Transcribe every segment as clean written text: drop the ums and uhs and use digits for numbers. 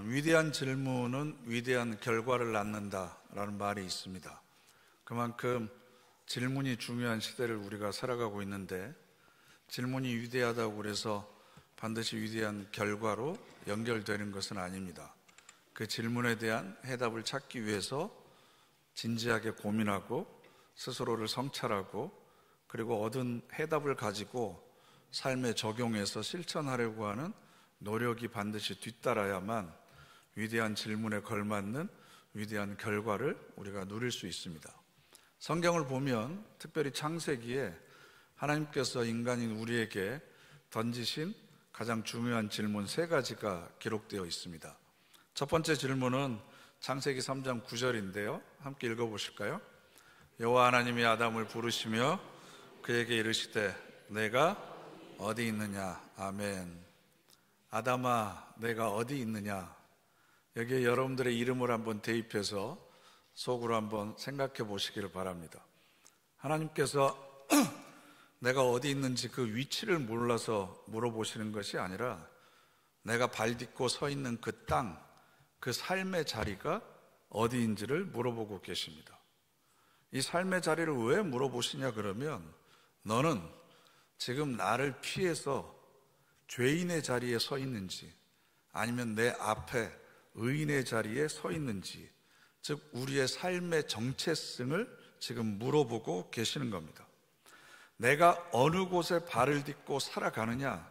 위대한 질문은 위대한 결과를 낳는다라는 말이 있습니다. 그만큼 질문이 중요한 시대를 우리가 살아가고 있는데, 질문이 위대하다고 그래서 반드시 위대한 결과로 연결되는 것은 아닙니다. 그 질문에 대한 해답을 찾기 위해서 진지하게 고민하고 스스로를 성찰하고, 그리고 얻은 해답을 가지고 삶에 적용해서 실천하려고 하는 노력이 반드시 뒤따라야만 위대한 질문에 걸맞는 위대한 결과를 우리가 누릴 수 있습니다. 성경을 보면 특별히 창세기에 하나님께서 인간인 우리에게 던지신 가장 중요한 질문 3가지가 기록되어 있습니다. 첫 번째 질문은 창세기 3장 9절인데요. 함께 읽어보실까요? 여호와 하나님이 아담을 부르시며 그에게 이르시되 내가 어디 있느냐. 아멘. 아담아, 내가 어디 있느냐. 여기에 여러분들의 이름을 한번 대입해서 속으로 한번 생각해 보시기를 바랍니다. 하나님께서 내가 어디 있는지 그 위치를 몰라서 물어보시는 것이 아니라 내가 발 딛고 서 있는 그 땅, 그 삶의 자리가 어디인지를 물어보고 계십니다. 이 삶의 자리를 왜 물어보시냐 그러면, 너는 지금 나를 피해서 죄인의 자리에 서 있는지 아니면 내 앞에 의인의 자리에 서 있는지, 즉 우리의 삶의 정체성을 지금 물어보고 계시는 겁니다. 내가 어느 곳에 발을 딛고 살아가느냐,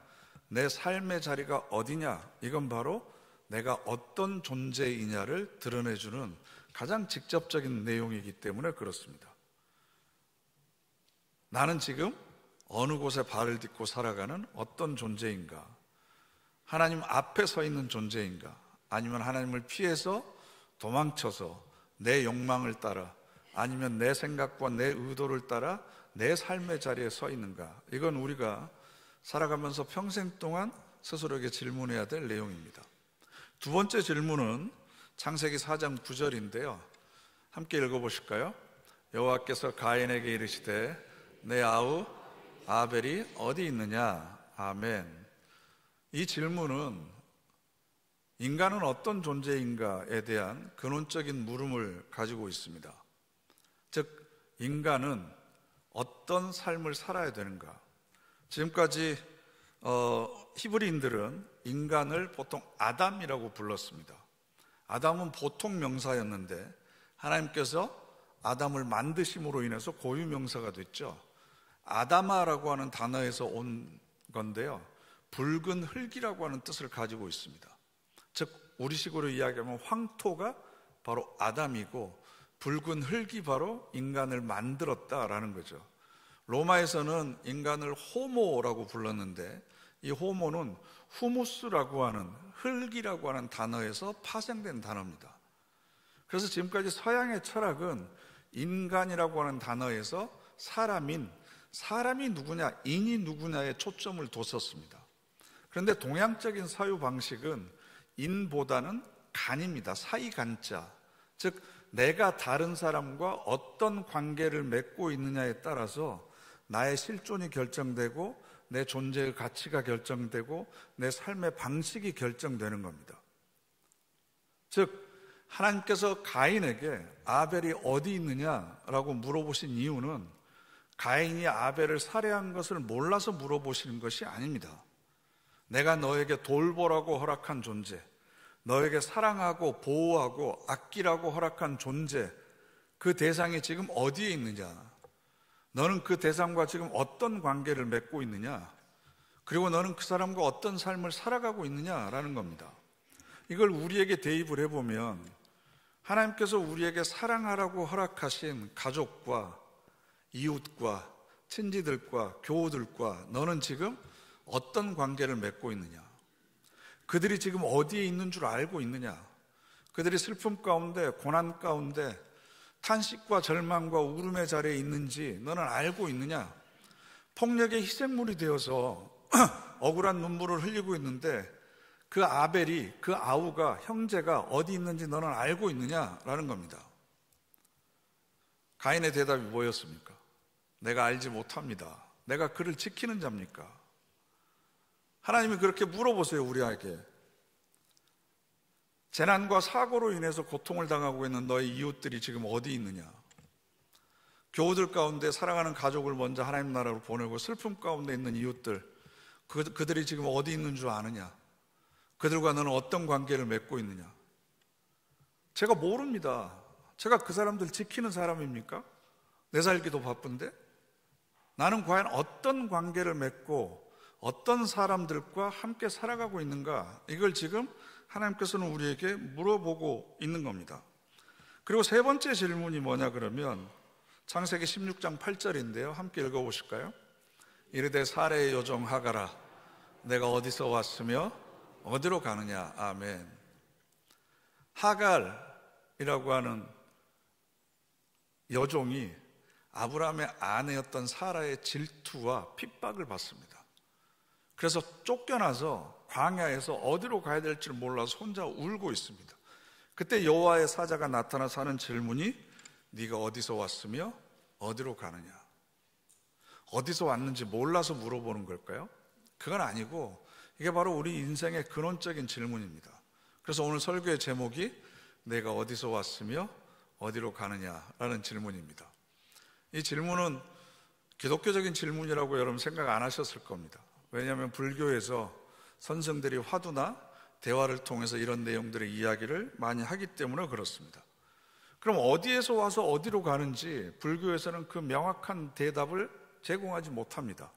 내 삶의 자리가 어디냐, 이건 바로 내가 어떤 존재이냐를 드러내주는 가장 직접적인 내용이기 때문에 그렇습니다. 나는 지금 어느 곳에 발을 딛고 살아가는 어떤 존재인가? 하나님 앞에 서 있는 존재인가? 아니면 하나님을 피해서 도망쳐서 내 욕망을 따라, 아니면 내 생각과 내 의도를 따라 내 삶의 자리에 서 있는가? 이건 우리가 살아가면서 평생 동안 스스로에게 질문해야 될 내용입니다. 두 번째 질문은 창세기 4장 9절인데요. 함께 읽어보실까요? 여호와께서 가인에게 이르시되 내 아우 아벨이 어디 있느냐. 아멘. 이 질문은 인간은 어떤 존재인가에 대한 근원적인 물음을 가지고 있습니다. 즉, 인간은 어떤 삶을 살아야 되는가? 지금까지 히브리인들은 인간을 보통 아담이라고 불렀습니다. 아담은 보통 명사였는데 하나님께서 아담을 만드심으로 인해서 고유명사가 됐죠. 아담아라고 하는 단어에서 온 건데요, 붉은 흙이라고 하는 뜻을 가지고 있습니다. 즉 우리식으로 이야기하면 황토가 바로 아담이고 붉은 흙이 바로 인간을 만들었다라는 거죠. 로마에서는 인간을 호모라고 불렀는데, 이 호모는 후무스라고 하는 흙이라고 하는 단어에서 파생된 단어입니다. 그래서 지금까지 서양의 철학은 인간이라고 하는 단어에서 사람이 누구냐, 인이 누구냐에 초점을 뒀었습니다. 그런데 동양적인 사유 방식은 인보다는 간입니다. 사이간자. 즉 내가 다른 사람과 어떤 관계를 맺고 있느냐에 따라서 나의 실존이 결정되고 내 존재의 가치가 결정되고 내 삶의 방식이 결정되는 겁니다. 즉 하나님께서 가인에게 아벨이 어디 있느냐라고 물어보신 이유는 가인이 아벨을 살해한 것을 몰라서 물어보시는 것이 아닙니다. 내가 너에게 돌보라고 허락한 존재, 너에게 사랑하고 보호하고 아끼라고 허락한 존재, 그 대상이 지금 어디에 있느냐, 너는 그 대상과 지금 어떤 관계를 맺고 있느냐, 그리고 너는 그 사람과 어떤 삶을 살아가고 있느냐라는 겁니다. 이걸 우리에게 대입을 해보면 하나님께서 우리에게 사랑하라고 허락하신 가족과 이웃과 친지들과 교우들과 너는 지금 어떤 관계를 맺고 있느냐, 그들이 지금 어디에 있는 줄 알고 있느냐, 그들이 슬픔 가운데 고난 가운데 탄식과 절망과 울음의 자리에 있는지 너는 알고 있느냐, 폭력의 희생물이 되어서 억울한 눈물을 흘리고 있는데 그 아벨이, 그 아우가, 형제가 어디 있는지 너는 알고 있느냐라는 겁니다. 가인의 대답이 뭐였습니까? 내가 알지 못합니다. 내가 그를 지키는 자입니까? 하나님이 그렇게 물어보세요, 우리에게. 재난과 사고로 인해서 고통을 당하고 있는 너의 이웃들이 지금 어디 있느냐? 교우들 가운데 사랑하는 가족을 먼저 하나님 나라로 보내고 슬픔 가운데 있는 이웃들, 그들이 지금 어디 있는 줄 아느냐? 그들과 너는 어떤 관계를 맺고 있느냐? 제가 모릅니다. 제가 그 사람들 지키는 사람입니까? 내 살기도 바쁜데? 나는 과연 어떤 관계를 맺고 어떤 사람들과 함께 살아가고 있는가? 이걸 지금 하나님께서는 우리에게 물어보고 있는 겁니다. 그리고 세 번째 질문이 뭐냐 그러면 창세기 16장 8절인데요. 함께 읽어보실까요? 이르되 사레의 여종 하가라, 내가 어디서 왔으며 어디로 가느냐? 아멘. 하갈이라고 하는 여종이 아브라함의 아내였던 사라의 질투와 핍박을 받습니다. 그래서 쫓겨나서 광야에서 어디로 가야 될지 몰라서 혼자 울고 있습니다. 그때 여호와의 사자가 나타나서 하는 질문이 네가 어디서 왔으며 어디로 가느냐? 어디서 왔는지 몰라서 물어보는 걸까요? 그건 아니고 이게 바로 우리 인생의 근원적인 질문입니다. 그래서 오늘 설교의 제목이 내가 어디서 왔으며 어디로 가느냐라는 질문입니다. 이 질문은 기독교적인 질문이라고 여러분 생각 안 하셨을 겁니다. 왜냐하면 불교에서 선생들이 화두나 대화를 통해서 이런 내용들의 이야기를 많이 하기 때문에 그렇습니다. 그럼 어디에서 와서 어디로 가는지 불교에서는 그 명확한 대답을 제공하지 못합니다.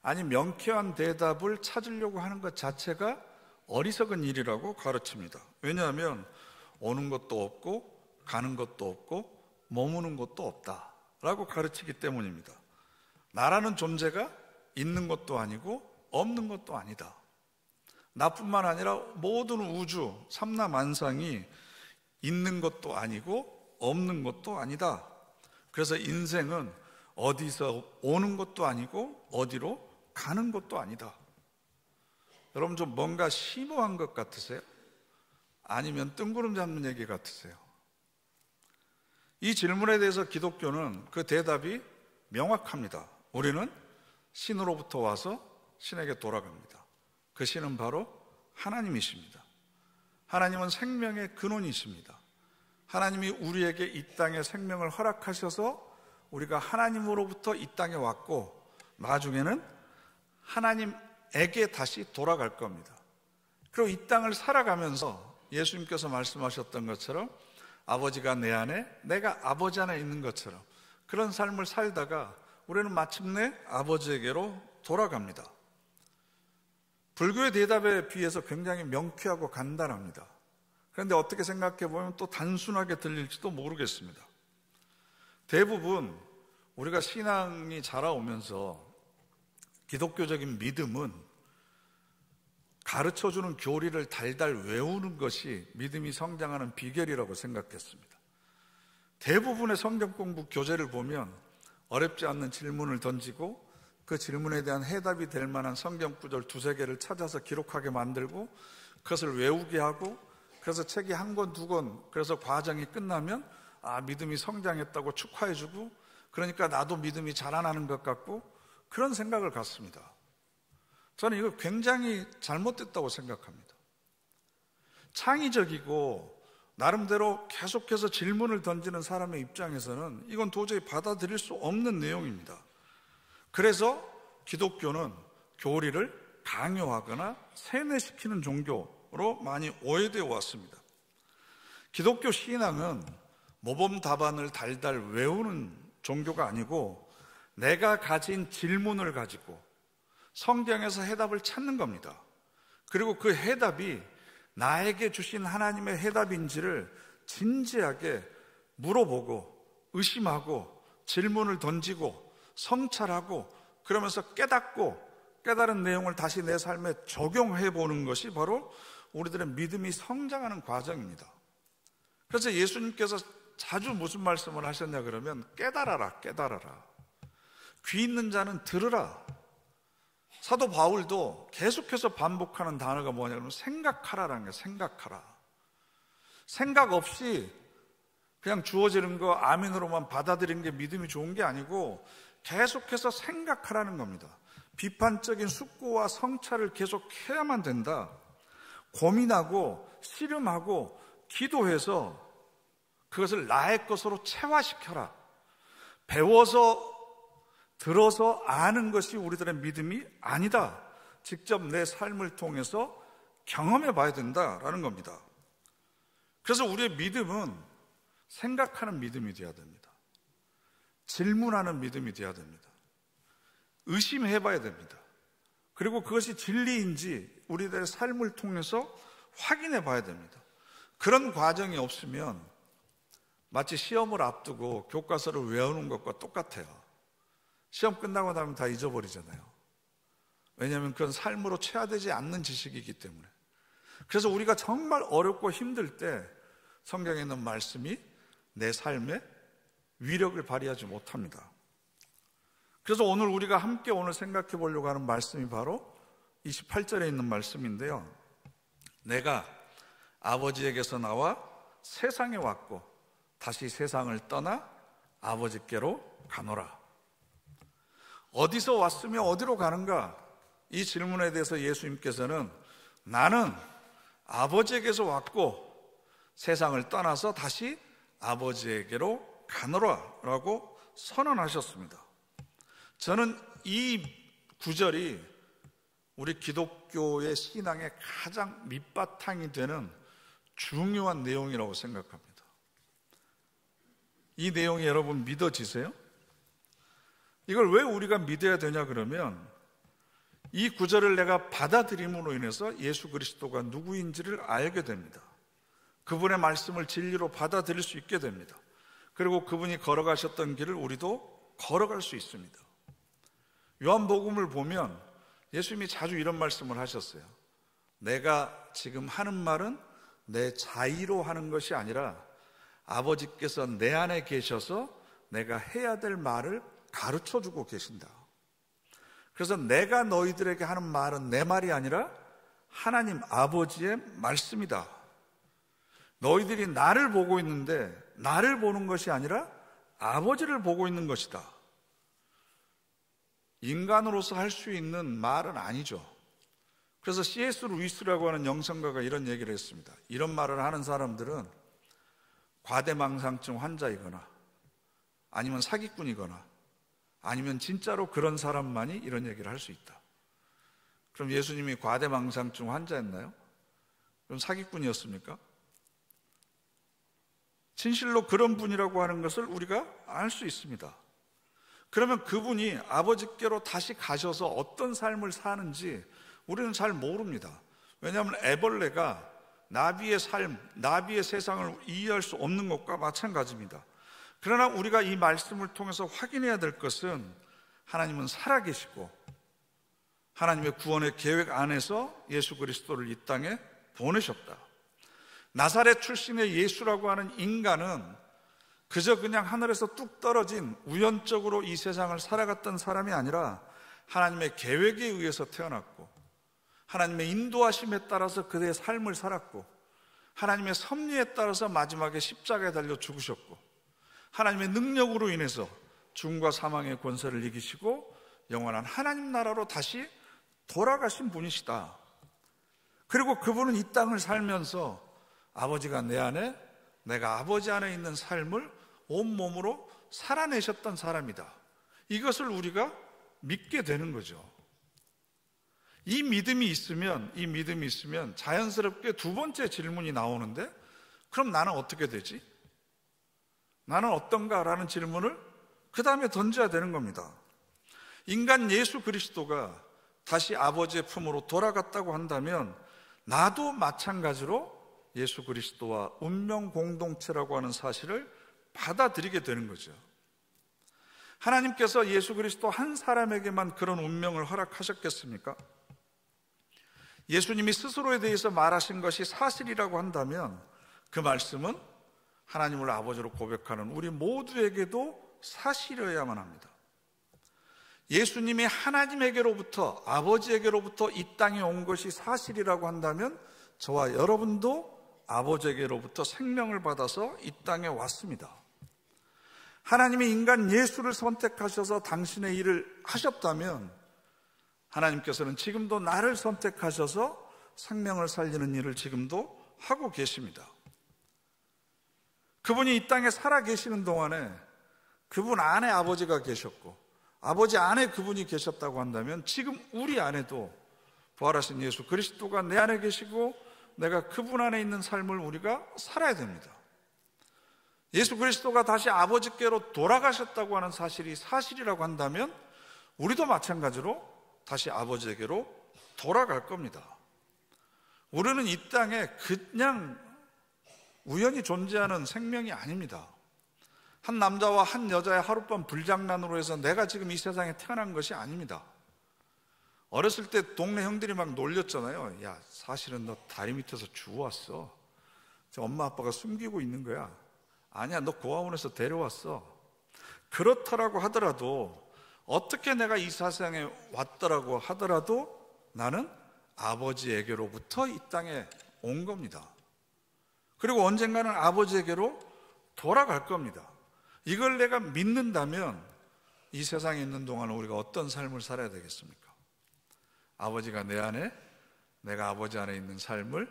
아니, 명쾌한 대답을 찾으려고 하는 것 자체가 어리석은 일이라고 가르칩니다. 왜냐하면 오는 것도 없고 가는 것도 없고 머무는 것도 없다라고 가르치기 때문입니다. 나라는 존재가 있는 것도 아니고 없는 것도 아니다. 나뿐만 아니라 모든 우주 삼라만상이 있는 것도 아니고 없는 것도 아니다. 그래서 인생은 어디서 오는 것도 아니고 어디로 가는 것도 아니다. 여러분 좀 뭔가 심오한 것 같으세요? 아니면 뜬구름 잡는 얘기 같으세요? 이 질문에 대해서 기독교는 그 대답이 명확합니다. 우리는 신으로부터 와서 신에게 돌아갑니다. 그 신은 바로 하나님이십니다. 하나님은 생명의 근원이십니다. 하나님이 우리에게 이 땅에 생명을 허락하셔서 우리가 하나님으로부터 이 땅에 왔고 나중에는 하나님에게 다시 돌아갈 겁니다. 그리고 이 땅을 살아가면서 예수님께서 말씀하셨던 것처럼 아버지가 내 안에 내가 아버지 안에 있는 것처럼 그런 삶을 살다가 우리는 마침내 아버지에게로 돌아갑니다. 불교의 대답에 비해서 굉장히 명쾌하고 간단합니다. 그런데 어떻게 생각해 보면 또 단순하게 들릴지도 모르겠습니다. 대부분 우리가 신앙이 자라오면서 기독교적인 믿음은 가르쳐주는 교리를 달달 외우는 것이 믿음이 성장하는 비결이라고 생각했습니다. 대부분의 성경 공부 교재를 보면 어렵지 않는 질문을 던지고 그 질문에 대한 해답이 될 만한 성경 구절 두세 개를 찾아서 기록하게 만들고 그것을 외우게 하고 그래서 책이 한 권, 두 권, 그래서 과정이 끝나면 믿음이 성장했다고 축하해주고 그러니까 나도 믿음이 자라나는 것 같고 그런 생각을 갖습니다. 저는 이거 굉장히 잘못됐다고 생각합니다. 창의적이고 나름대로 계속해서 질문을 던지는 사람의 입장에서는 이건 도저히 받아들일 수 없는 내용입니다. 그래서 기독교는 교리를 강요하거나 세뇌시키는 종교로 많이 오해되어 왔습니다. 기독교 신앙은 모범 답안을 달달 외우는 종교가 아니고 내가 가진 질문을 가지고 성경에서 해답을 찾는 겁니다. 그리고 그 해답이 나에게 주신 하나님의 해답인지를 진지하게 물어보고 의심하고 질문을 던지고 성찰하고 그러면서 깨닫고 깨달은 내용을 다시 내 삶에 적용해 보는 것이 바로 우리들의 믿음이 성장하는 과정입니다. 그래서 예수님께서 자주 무슨 말씀을 하셨냐 그러면 깨달아라, 깨달아라. 귀 있는 자는 들으라. 사도 바울도 계속해서 반복하는 단어가 뭐냐면 생각하라라는 거예요. 생각하라. 생각 없이 그냥 주어지는 거 아멘으로만 받아들이는 게 믿음이 좋은 게 아니고 계속해서 생각하라는 겁니다. 비판적인 숙고와 성찰을 계속 해야만 된다. 고민하고 씨름하고 기도해서 그것을 나의 것으로 체화시켜라. 배워서 들어서 아는 것이 우리들의 믿음이 아니다. 직접 내 삶을 통해서 경험해 봐야 된다라는 겁니다. 그래서 우리의 믿음은 생각하는 믿음이 되어야 됩니다. 질문하는 믿음이 되어야 됩니다. 의심해 봐야 됩니다. 그리고 그것이 진리인지 우리들의 삶을 통해서 확인해 봐야 됩니다. 그런 과정이 없으면 마치 시험을 앞두고 교과서를 외우는 것과 똑같아요. 시험 끝나고 나면 다 잊어버리잖아요. 왜냐하면 그건 삶으로 체화되지 않는 지식이기 때문에. 그래서 우리가 정말 어렵고 힘들 때 성경에 있는 말씀이 내 삶에 위력을 발휘하지 못합니다. 그래서 오늘 우리가 함께 오늘 생각해 보려고 하는 말씀이 바로 28절에 있는 말씀인데요. 내가 아버지에게서 나와 세상에 왔고 다시 세상을 떠나 아버지께로 가노라. 어디서 왔으며 어디로 가는가? 이 질문에 대해서 예수님께서는 나는 아버지에게서 왔고 세상을 떠나서 다시 아버지에게로 가노라 라고 선언하셨습니다. 저는 이 구절이 우리 기독교의 신앙의 가장 밑바탕이 되는 중요한 내용이라고 생각합니다. 이 내용이 여러분 믿어지세요? 이걸 왜 우리가 믿어야 되냐 그러면 이 구절을 내가 받아들임으로 인해서 예수 그리스도가 누구인지를 알게 됩니다. 그분의 말씀을 진리로 받아들일 수 있게 됩니다. 그리고 그분이 걸어가셨던 길을 우리도 걸어갈 수 있습니다. 요한복음을 보면 예수님이 자주 이런 말씀을 하셨어요. 내가 지금 하는 말은 내 자의로 하는 것이 아니라 아버지께서 내 안에 계셔서 내가 해야 될 말을 가르쳐주고 계신다. 그래서 내가 너희들에게 하는 말은 내 말이 아니라 하나님 아버지의 말씀이다. 너희들이 나를 보고 있는데 나를 보는 것이 아니라 아버지를 보고 있는 것이다. 인간으로서 할 수 있는 말은 아니죠. 그래서 C.S. 루이스라고 하는 영성가가 이런 얘기를 했습니다. 이런 말을 하는 사람들은 과대망상증 환자이거나 아니면 사기꾼이거나 아니면 진짜로 그런 사람만이 이런 얘기를 할 수 있다. 그럼 예수님이 과대망상증 환자였나요? 그럼 사기꾼이었습니까? 진실로 그런 분이라고 하는 것을 우리가 알 수 있습니다. 그러면 그분이 아버지께로 다시 가셔서 어떤 삶을 사는지 우리는 잘 모릅니다. 왜냐하면 애벌레가 나비의 삶, 나비의 세상을 이해할 수 없는 것과 마찬가지입니다. 그러나 우리가 이 말씀을 통해서 확인해야 될 것은 하나님은 살아계시고 하나님의 구원의 계획 안에서 예수 그리스도를 이 땅에 보내셨다. 나사렛 출신의 예수라고 하는 인간은 그저 그냥 하늘에서 뚝 떨어진 우연적으로 이 세상을 살아갔던 사람이 아니라 하나님의 계획에 의해서 태어났고 하나님의 인도하심에 따라서 그대의 삶을 살았고 하나님의 섭리에 따라서 마지막에 십자가에 달려 죽으셨고 하나님의 능력으로 인해서 죽음과 사망의 권세를 이기시고 영원한 하나님 나라로 다시 돌아가신 분이시다. 그리고 그분은 이 땅을 살면서 아버지가 내 안에 내가 아버지 안에 있는 삶을 온몸으로 살아내셨던 사람이다. 이것을 우리가 믿게 되는 거죠. 이 믿음이 있으면 자연스럽게 두 번째 질문이 나오는데 그럼 나는 어떻게 되지? 나는 어떤가? 라는 질문을 그 다음에 던져야 되는 겁니다. 인간 예수 그리스도가 다시 아버지의 품으로 돌아갔다고 한다면 나도 마찬가지로 예수 그리스도와 운명 공동체라고 하는 사실을 받아들이게 되는 거죠. 하나님께서 예수 그리스도 한 사람에게만 그런 운명을 허락하셨겠습니까? 예수님이 스스로에 대해서 말하신 것이 사실이라고 한다면 그 말씀은 하나님을 아버지로 고백하는 우리 모두에게도 사실이어야만 합니다. 예수님이 하나님에게로부터 아버지에게로부터 이 땅에 온 것이 사실이라고 한다면 저와 여러분도 아버지에게로부터 생명을 받아서 이 땅에 왔습니다. 하나님이 인간 예수를 선택하셔서 당신의 일을 하셨다면 하나님께서는 지금도 나를 선택하셔서 생명을 살리는 일을 지금도 하고 계십니다. 그분이 이 땅에 살아 계시는 동안에 그분 안에 아버지가 계셨고 아버지 안에 그분이 계셨다고 한다면 지금 우리 안에도 부활하신 예수 그리스도가 내 안에 계시고 내가 그분 안에 있는 삶을 우리가 살아야 됩니다. 예수 그리스도가 다시 아버지께로 돌아가셨다고 하는 사실이 사실이라고 한다면 우리도 마찬가지로 다시 아버지에게로 돌아갈 겁니다. 우리는 이 땅에 그냥 우연히 존재하는 생명이 아닙니다. 한 남자와 한 여자의 하룻밤 불장난으로 해서 내가 지금 이 세상에 태어난 것이 아닙니다. 어렸을 때 동네 형들이 막 놀렸잖아요. 야, 사실은 너 다리 밑에서 주워왔어. 엄마 아빠가 숨기고 있는 거야. 아니야, 너 고아원에서 데려왔어. 그렇다라고 하더라도 어떻게 내가 이 세상에 왔더라고 하더라도 나는 아버지에게로부터 이 땅에 온 겁니다. 그리고 언젠가는 아버지에게로 돌아갈 겁니다. 이걸 내가 믿는다면 이 세상에 있는 동안 우리가 어떤 삶을 살아야 되겠습니까? 아버지가 내 안에, 내가 아버지 안에 있는 삶을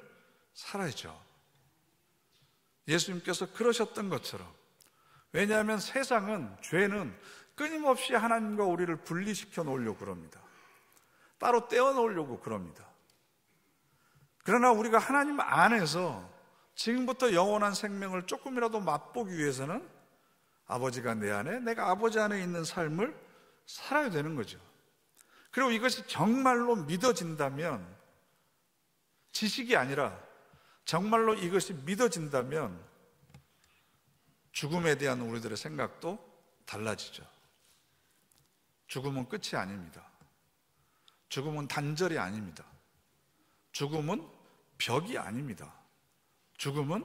살아야죠. 예수님께서 그러셨던 것처럼. 왜냐하면 세상은, 죄는 끊임없이 하나님과 우리를 분리시켜 놓으려고 그럽니다. 따로 떼어 놓으려고 그럽니다. 그러나 우리가 하나님 안에서 지금부터 영원한 생명을 조금이라도 맛보기 위해서는 아버지가 내 안에, 내가 아버지 안에 있는 삶을 살아야 되는 거죠. 그리고 이것이 정말로 믿어진다면, 지식이 아니라 정말로 이것이 믿어진다면 죽음에 대한 우리들의 생각도 달라지죠. 죽음은 끝이 아닙니다. 죽음은 단절이 아닙니다. 죽음은 벽이 아닙니다. 죽음은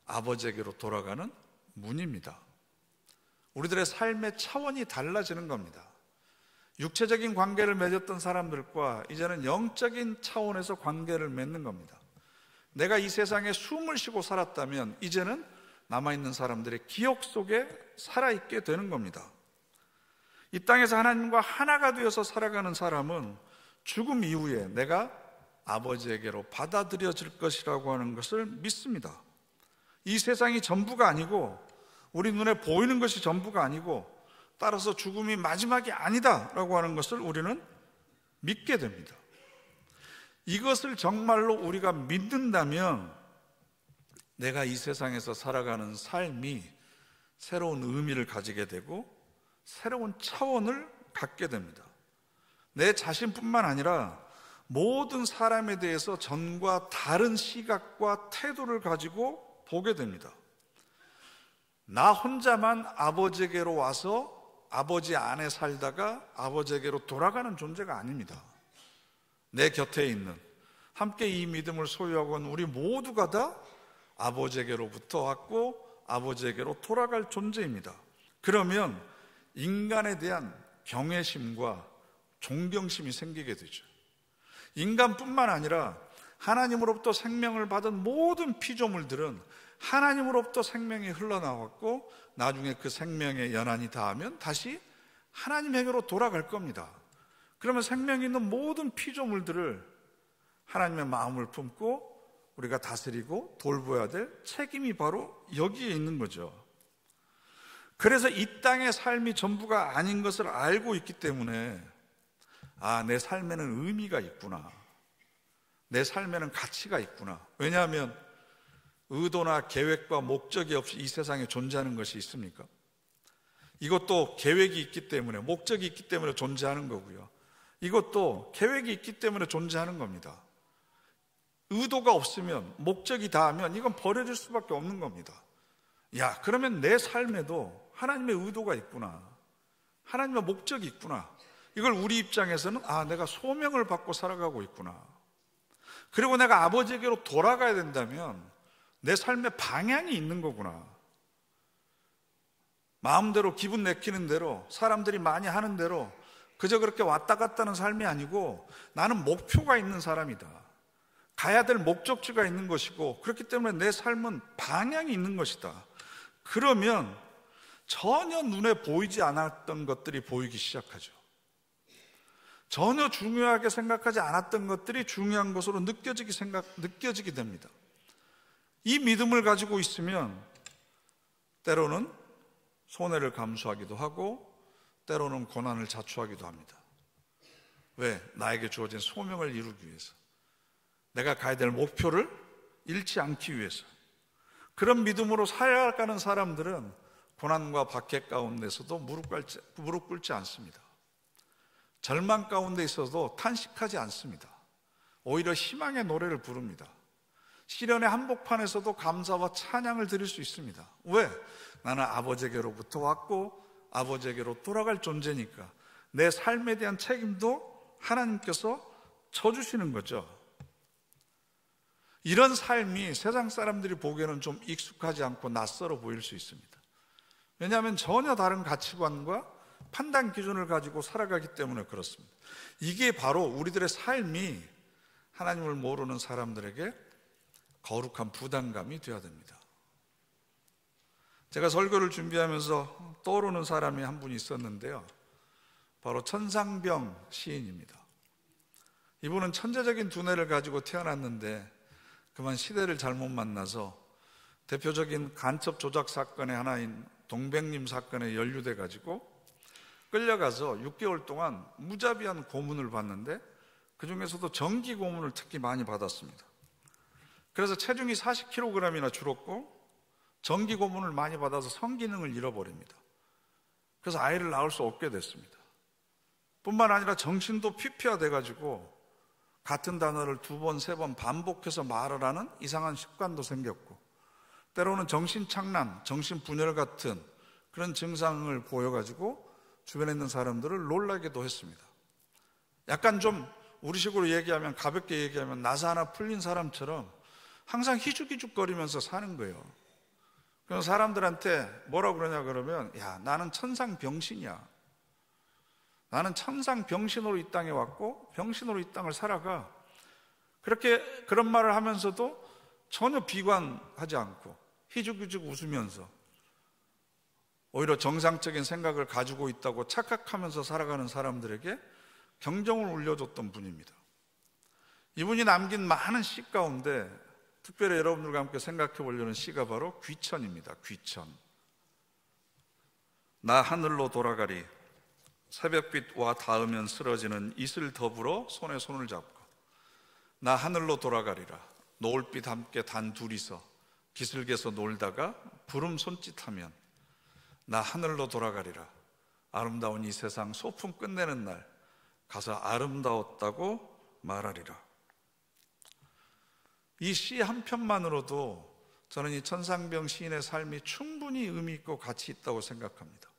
아버지에게로 돌아가는 문입니다. 우리들의 삶의 차원이 달라지는 겁니다. 육체적인 관계를 맺었던 사람들과 이제는 영적인 차원에서 관계를 맺는 겁니다. 내가 이 세상에 숨을 쉬고 살았다면 이제는 남아있는 사람들의 기억 속에 살아있게 되는 겁니다. 이 땅에서 하나님과 하나가 되어서 살아가는 사람은 죽음 이후에 내가 아버지에게로 받아들여질 것이라고 하는 것을 믿습니다. 이 세상이 전부가 아니고 우리 눈에 보이는 것이 전부가 아니고 따라서 죽음이 마지막이 아니다라고 하는 것을 우리는 믿게 됩니다. 이것을 정말로 우리가 믿는다면 내가 이 세상에서 살아가는 삶이 새로운 의미를 가지게 되고 새로운 차원을 갖게 됩니다. 내 자신뿐만 아니라 모든 사람에 대해서 전과 다른 시각과 태도를 가지고 보게 됩니다. 나 혼자만 아버지에게로 와서 아버지 안에 살다가 아버지에게로 돌아가는 존재가 아닙니다. 내 곁에 있는, 함께 이 믿음을 소유하고 있는 우리 모두가 다 아버지에게로부터 왔고 아버지에게로 돌아갈 존재입니다. 그러면 인간에 대한 경외심과 존경심이 생기게 되죠. 인간뿐만 아니라 하나님으로부터 생명을 받은 모든 피조물들은 하나님으로부터 생명이 흘러나왔고 나중에 그 생명의 연한이 닿으면 다시 하나님에게로 돌아갈 겁니다. 그러면 생명이 있는 모든 피조물들을 하나님의 마음을 품고 우리가 다스리고 돌보아야 될 책임이 바로 여기에 있는 거죠. 그래서 이 땅의 삶이 전부가 아닌 것을 알고 있기 때문에 내 삶에는 의미가 있구나. 내 삶에는 가치가 있구나. 왜냐하면 의도나 계획과 목적이 없이 이 세상에 존재하는 것이 있습니까? 이것도 계획이 있기 때문에, 목적이 있기 때문에 존재하는 거고요. 이것도 계획이 있기 때문에 존재하는 겁니다. 의도가 없으면, 목적이 다하면 이건 버려질 수밖에 없는 겁니다. 그러면 내 삶에도 하나님의 의도가 있구나. 하나님의 목적이 있구나. 이걸 우리 입장에서는 내가 소명을 받고 살아가고 있구나. 그리고 내가 아버지에게로 돌아가야 된다면 내 삶에 방향이 있는 거구나. 마음대로 기분 내키는 대로 사람들이 많이 하는 대로 그저 그렇게 왔다 갔다 하는 삶이 아니고 나는 목표가 있는 사람이다. 가야 될 목적지가 있는 것이고 그렇기 때문에 내 삶은 방향이 있는 것이다. 그러면 전혀 눈에 보이지 않았던 것들이 보이기 시작하죠. 전혀 중요하게 생각하지 않았던 것들이 중요한 것으로 느껴지게 됩니다. 이 믿음을 가지고 있으면 때로는 손해를 감수하기도 하고 때로는 고난을 자초하기도 합니다. 왜? 나에게 주어진 소명을 이루기 위해서, 내가 가야 될 목표를 잃지 않기 위해서. 그런 믿음으로 살아가는 사람들은 고난과 박해 가운데서도 무릎 꿇지 않습니다. 절망 가운데 있어도 탄식하지 않습니다. 오히려 희망의 노래를 부릅니다. 시련의 한복판에서도 감사와 찬양을 드릴 수 있습니다. 왜? 나는 아버지에게로부터 왔고 아버지에게로 돌아갈 존재니까 내 삶에 대한 책임도 하나님께서 져주시는 거죠. 이런 삶이 세상 사람들이 보기에는 좀 익숙하지 않고 낯설어 보일 수 있습니다. 왜냐하면 전혀 다른 가치관과 판단 기준을 가지고 살아가기 때문에 그렇습니다. 이게 바로 우리들의 삶이 하나님을 모르는 사람들에게 거룩한 부담감이 되어야 됩니다. 제가 설교를 준비하면서 떠오르는 사람이 한 분이 있었는데요, 바로 천상병 시인입니다. 이분은 천재적인 두뇌를 가지고 태어났는데 그만 시대를 잘못 만나서 대표적인 간첩 조작 사건의 하나인 동백림 사건에 연루돼 가지고 끌려가서 6개월 동안 무자비한 고문을 받는데 그 중에서도 전기 고문을 특히 많이 받았습니다. 그래서 체중이 40kg이나 줄었고 전기 고문을 많이 받아서 성기능을 잃어버립니다. 그래서 아이를 낳을 수 없게 됐습니다. 뿐만 아니라 정신도 피폐화돼 가지고 같은 단어를 2번, 3번 반복해서 말을 하는 이상한 습관도 생겼고, 때로는 정신착란, 정신분열 같은 그런 증상을 보여가지고 주변에 있는 사람들을 놀라게도 했습니다. 약간 좀 우리식으로 얘기하면, 가볍게 얘기하면 나사 하나 풀린 사람처럼 항상 희죽희죽거리면서 사는 거예요. 그래서 사람들한테 뭐라고 그러냐 그러면, 야, 나는 천상병신이야. 나는 천상병신으로 이 땅에 왔고 병신으로 이 땅을 살아가. 그런 말을 하면서도 전혀 비관하지 않고 희죽희죽 웃으면서 오히려 정상적인 생각을 가지고 있다고 착각하면서 살아가는 사람들에게 경종을 울려줬던 분입니다. 이분이 남긴 많은 시 가운데 특별히 여러분들과 함께 생각해 보려는 시가 바로 귀천입니다. 귀천. 나 하늘로 돌아가리. 새벽빛 와 닿으면 쓰러지는 이슬 더불어 손에 손을 잡고, 나 하늘로 돌아가리라. 노을빛 함께 단 둘이서 기슭에서 놀다가 구름 손짓하면, 나 하늘로 돌아가리라. 아름다운 이 세상 소풍 끝내는 날 가서 아름다웠다고 말하리라. 이 시 한 편만으로도 저는 이 천상병 시인의 삶이 충분히 의미 있고 가치 있다고 생각합니다.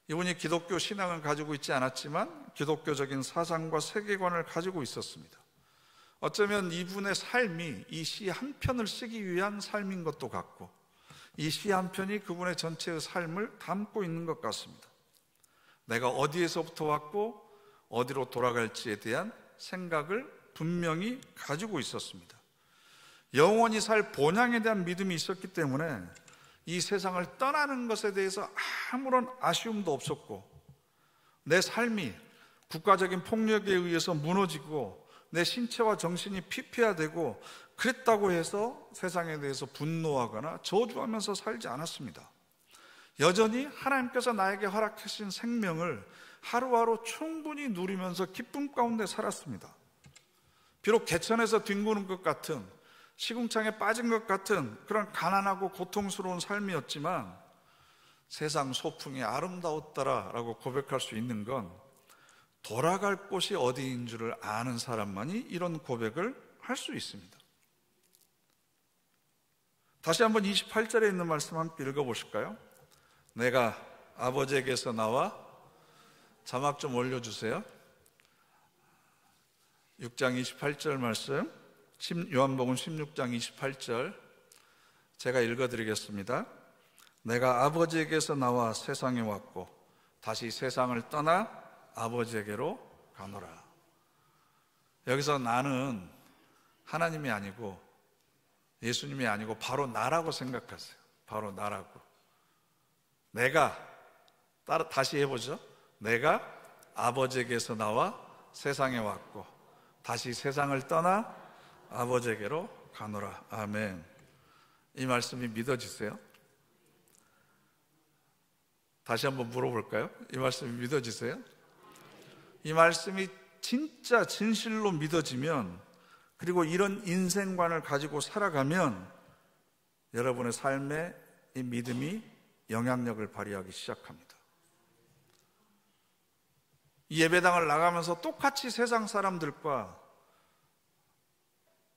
이분이 기독교 신앙을 가지고 있지 않았지만 기독교적인 사상과 세계관을 가지고 있었습니다. 어쩌면 이분의 삶이 이 시 한 편을 쓰기 위한 삶인 것도 같고, 이 시 한 편이 그분의 전체의 삶을 담고 있는 것 같습니다. 내가 어디에서부터 왔고 어디로 돌아갈지에 대한 생각을 분명히 가지고 있었습니다. 영원히 살 본향에 대한 믿음이 있었기 때문에 이 세상을 떠나는 것에 대해서 아무런 아쉬움도 없었고, 내 삶이 국가적인 폭력에 의해서 무너지고 내 신체와 정신이 피폐화되고 그랬다고 해서 세상에 대해서 분노하거나 저주하면서 살지 않았습니다. 여전히 하나님께서 나에게 허락하신 생명을 하루하루 충분히 누리면서 기쁨 가운데 살았습니다. 비록 개천에서 뒹구는 것 같은, 시궁창에 빠진 것 같은 그런 가난하고 고통스러운 삶이었지만 세상 소풍이 아름다웠더라라고 고백할 수 있는 건 돌아갈 곳이 어디인 줄을 아는 사람만이 이런 고백을 할 수 있습니다. 다시 한번 28절에 있는 말씀 함께 읽어보실까요? 내가 아버지에게서 나와, 자막 좀 올려주세요. 6장 28절 말씀, 요한복음 16장 28절 제가 읽어드리겠습니다. 내가 아버지에게서 나와 세상에 왔고 다시 세상을 떠나 아버지에게로 가노라. 여기서 나는 하나님이 아니고 예수님이 아니고 바로 나라고 생각하세요. 바로 나라고. 내가, 다시 해보죠. 내가 아버지에게서 나와 세상에 왔고 다시 세상을 떠나 아버지에게로 가노라. 아멘. 이 말씀이 믿어지세요? 다시 한번 물어볼까요? 이 말씀이 믿어지세요? 이 말씀이 진짜 진실로 믿어지면, 그리고 이런 인생관을 가지고 살아가면 여러분의 삶에 이 믿음이 영향력을 발휘하기 시작합니다. 이 예배당을 나가면서 똑같이 세상 사람들과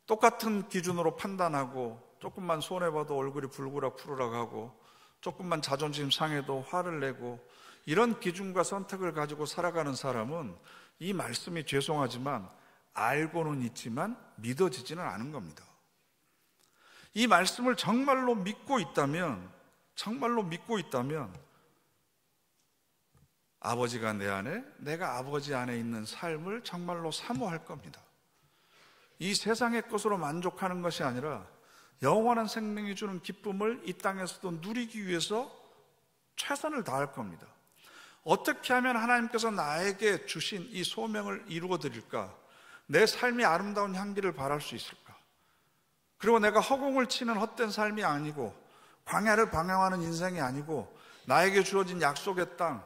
똑같은 기준으로 판단하고, 조금만 손해봐도 얼굴이 불그락푸르락 하고, 조금만 자존심 상해도 화를 내고, 이런 기준과 선택을 가지고 살아가는 사람은 이 말씀이 죄송하지만 알고는 있지만 믿어지지는 않은 겁니다. 이 말씀을 정말로 믿고 있다면 아버지가 내 안에, 내가 아버지 안에 있는 삶을 정말로 사모할 겁니다. 이 세상의 것으로 만족하는 것이 아니라 영원한 생명이 주는 기쁨을 이 땅에서도 누리기 위해서 최선을 다할 겁니다. 어떻게 하면 하나님께서 나에게 주신 이 소명을 이루어 드릴까? 내 삶이 아름다운 향기를 발할 수 있을까? 그리고 내가 허공을 치는 헛된 삶이 아니고, 광야를 방황하는 인생이 아니고, 나에게 주어진 약속의 땅,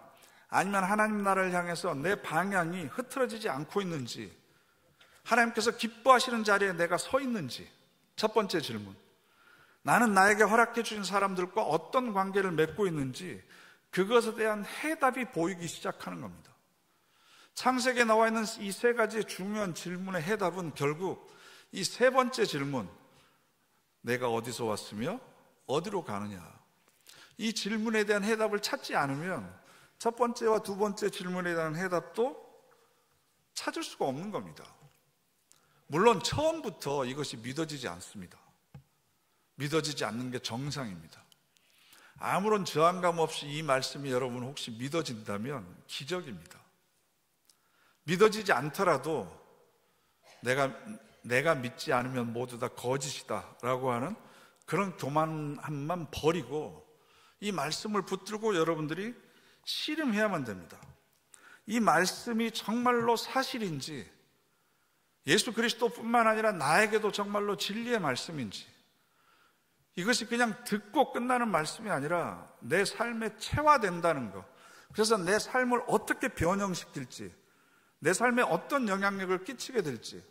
아니면 하나님 나라를 향해서 내 방향이 흐트러지지 않고 있는지, 하나님께서 기뻐하시는 자리에 내가 서 있는지. 첫 번째 질문. 나는 나에게 허락해 주신 사람들과 어떤 관계를 맺고 있는지, 그것에 대한 해답이 보이기 시작하는 겁니다. 창세기에 나와 있는 이 세 가지 중요한 질문의 해답은 결국 이 세 번째 질문, 내가 어디서 왔으며 어디로 가느냐, 이 질문에 대한 해답을 찾지 않으면 첫 번째와 두 번째 질문에 대한 해답도 찾을 수가 없는 겁니다. 물론 처음부터 이것이 믿어지지 않습니다. 믿어지지 않는 게 정상입니다. 아무런 저항감 없이 이 말씀이 여러분 혹시 믿어진다면 기적입니다. 믿어지지 않더라도 내가 믿지 않으면 모두 다 거짓이다 라고 하는 그런 교만함만 버리고 이 말씀을 붙들고 여러분들이 씨름해야만 됩니다. 이 말씀이 정말로 사실인지, 예수 그리스도뿐만 아니라 나에게도 정말로 진리의 말씀인지, 이것이 그냥 듣고 끝나는 말씀이 아니라 내 삶에 체화된다는 것, 그래서 내 삶을 어떻게 변형시킬지, 내 삶에 어떤 영향력을 끼치게 될지,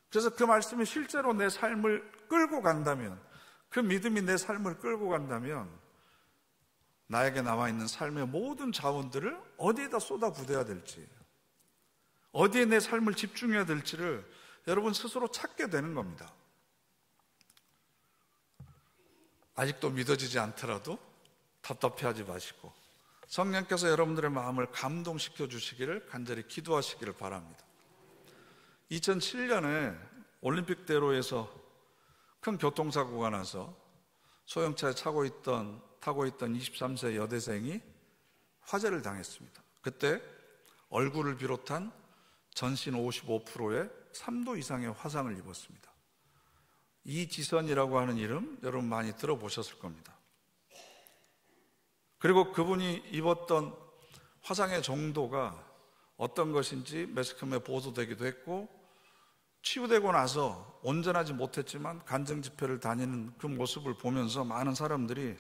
그래서 그 말씀이 실제로 내 삶을 끌고 간다면, 그 믿음이 내 삶을 끌고 간다면 나에게 남아있는 삶의 모든 자원들을 어디에다 쏟아부어야 될지, 어디에 내 삶을 집중해야 될지를 여러분 스스로 찾게 되는 겁니다. 아직도 믿어지지 않더라도 답답해하지 마시고 성령께서 여러분들의 마음을 감동시켜 주시기를 간절히 기도하시기를 바랍니다. 2007년에 올림픽대로에서 큰 교통사고가 나서 소형차에 타고 있던 23세 여대생이 화재를 당했습니다. 그때 얼굴을 비롯한 전신 55%의 3도 이상의 화상을 입었습니다. 이지선이라고 하는 이름 여러분 많이 들어보셨을 겁니다. 그리고 그분이 입었던 화상의 정도가 어떤 것인지 매스컴에 보도되기도 했고, 치유되고 나서 온전하지 못했지만 간증집회를 다니는 그 모습을 보면서 많은 사람들이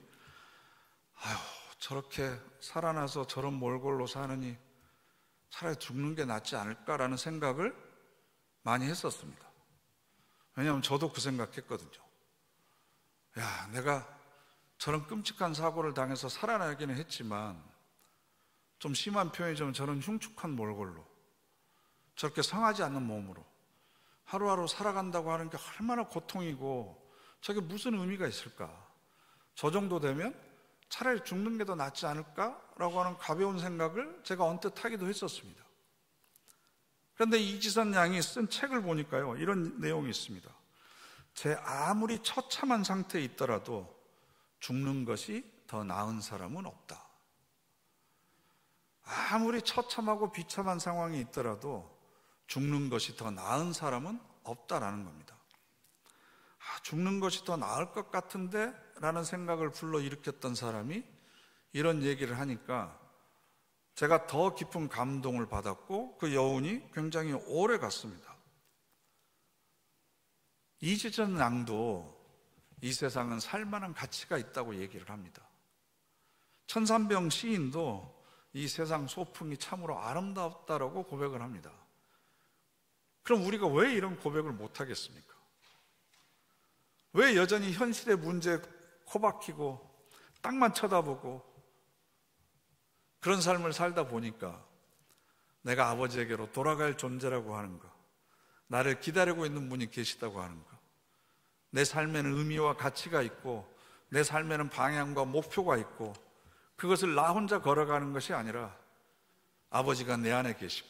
아유, 저렇게 살아나서 저런 몰골로 사느니 차라리 죽는 게 낫지 않을까라는 생각을 많이 했었습니다. 왜냐하면 저도 그 생각했거든요. 야, 내가 저런 끔찍한 사고를 당해서 살아나기는 했지만 좀 심한 표현이지만 저런 흉측한 몰골로 저렇게 상하지 않는 몸으로 하루하루 살아간다고 하는 게 얼마나 고통이고 저게 무슨 의미가 있을까? 저 정도 되면 차라리 죽는 게 더 낫지 않을까라고 하는 가벼운 생각을 제가 언뜻 하기도 했었습니다. 그런데 이지선 양이 쓴 책을 보니까요, 이런 내용이 있습니다. 제 아무리 처참한 상태에 있더라도 죽는 것이 더 나은 사람은 없다. 아무리 처참하고 비참한 상황이 있더라도 죽는 것이 더 나은 사람은 없다라는 겁니다. 죽는 것이 더 나을 것 같은데 라는 생각을 불러일으켰던 사람이 이런 얘기를 하니까 제가 더 깊은 감동을 받았고 그 여운이 굉장히 오래 갔습니다. 이지선 양도 이 세상은 살만한 가치가 있다고 얘기를 합니다. 천산병 시인도 이 세상 소풍이 참으로 아름답다라고 고백을 합니다. 그럼 우리가 왜 이런 고백을 못하겠습니까? 왜 여전히 현실의 문제에 코박히고 땅만 쳐다보고 그런 삶을 살다 보니까 내가 아버지에게로 돌아갈 존재라고 하는 것, 나를 기다리고 있는 분이 계시다고 하는 것, 내 삶에는 의미와 가치가 있고 내 삶에는 방향과 목표가 있고 그것을 나 혼자 걸어가는 것이 아니라 아버지가 내 안에 계시고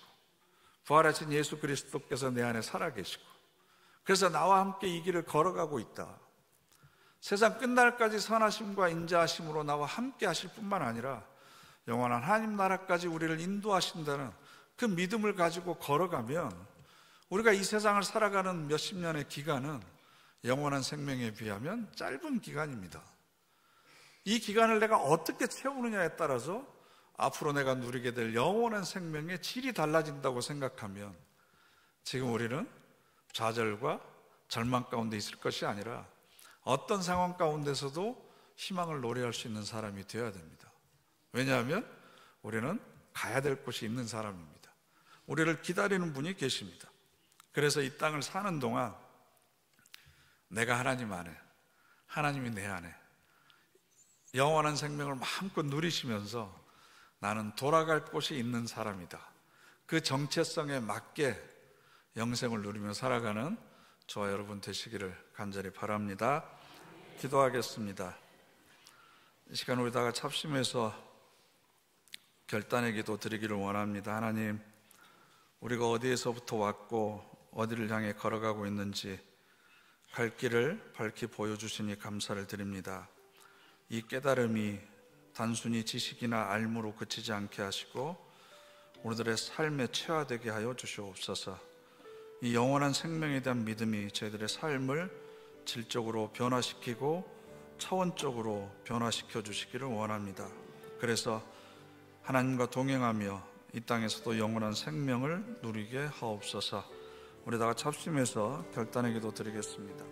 부활하신 예수 그리스도께서 내 안에 살아계시고 그래서 나와 함께 이 길을 걸어가고 있다. 세상 끝날까지 선하심과 인자하심으로 나와 함께 하실 뿐만 아니라 영원한 하나님 나라까지 우리를 인도하신다는 그 믿음을 가지고 걸어가면 우리가 이 세상을 살아가는 몇십 년의 기간은 영원한 생명에 비하면 짧은 기간입니다. 이 기간을 내가 어떻게 채우느냐에 따라서 앞으로 내가 누리게 될 영원한 생명의 질이 달라진다고 생각하면 지금 우리는 좌절과 절망 가운데 있을 것이 아니라 어떤 상황 가운데서도 희망을 노래할 수 있는 사람이 되어야 됩니다. 왜냐하면 우리는 가야 될 곳이 있는 사람입니다. 우리를 기다리는 분이 계십니다. 그래서 이 땅을 사는 동안 내가 하나님 안에, 하나님이 내 안에 영원한 생명을 마음껏 누리시면서 나는 돌아갈 곳이 있는 사람이다. 그 정체성에 맞게 영생을 누리며 살아가는 저와 여러분 되시기를 간절히 바랍니다. 기도하겠습니다. 이 시간 우리 다 같이 합심해서 결단의 기도 드리기를 원합니다. 하나님, 우리가 어디에서부터 왔고 어디를 향해 걸어가고 있는지 갈 길을 밝히 보여주시니 감사를 드립니다. 이 깨달음이 단순히 지식이나 알무로 그치지 않게 하시고 우리들의 삶에 체화되게 하여 주시옵소서. 이 영원한 생명에 대한 믿음이 저희들의 삶을 질적으로 변화시키고 차원적으로 변화시켜 주시기를 원합니다. 그래서 하나님과 동행하며 이 땅에서도 영원한 생명을 누리게 하옵소서. 우리 다 같이 합심해서 결단의 기도 드리겠습니다.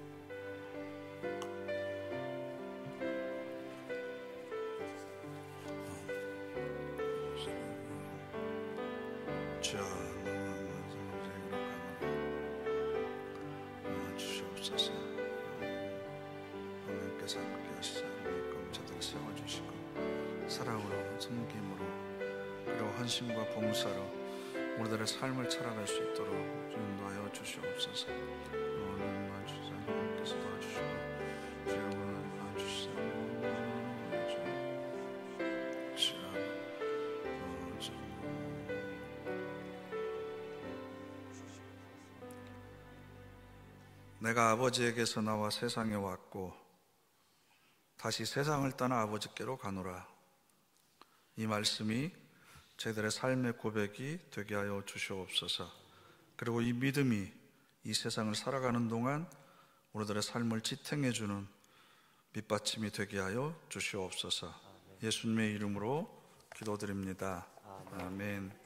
주시옵소서. 하나님께서 함께 하시자. 검체들 세워주시고 사랑으로 섬김으로 그리고 헌신과 봉사로 우리들의 삶을 살아갈 수 있도록 인도하여 주시옵소서. 오늘만 주사님께서 도와주시고 주여만 도와주시고 내가 아버지에게서 나와 세상에 왔고 다시 세상을 떠나 아버지께로 가노라. 이 말씀이 저희들의 삶의 고백이 되게 하여 주시옵소서. 그리고 이 믿음이 이 세상을 살아가는 동안 우리들의 삶을 지탱해주는 밑받침이 되게 하여 주시옵소서. 예수님의 이름으로 기도드립니다. 아멘.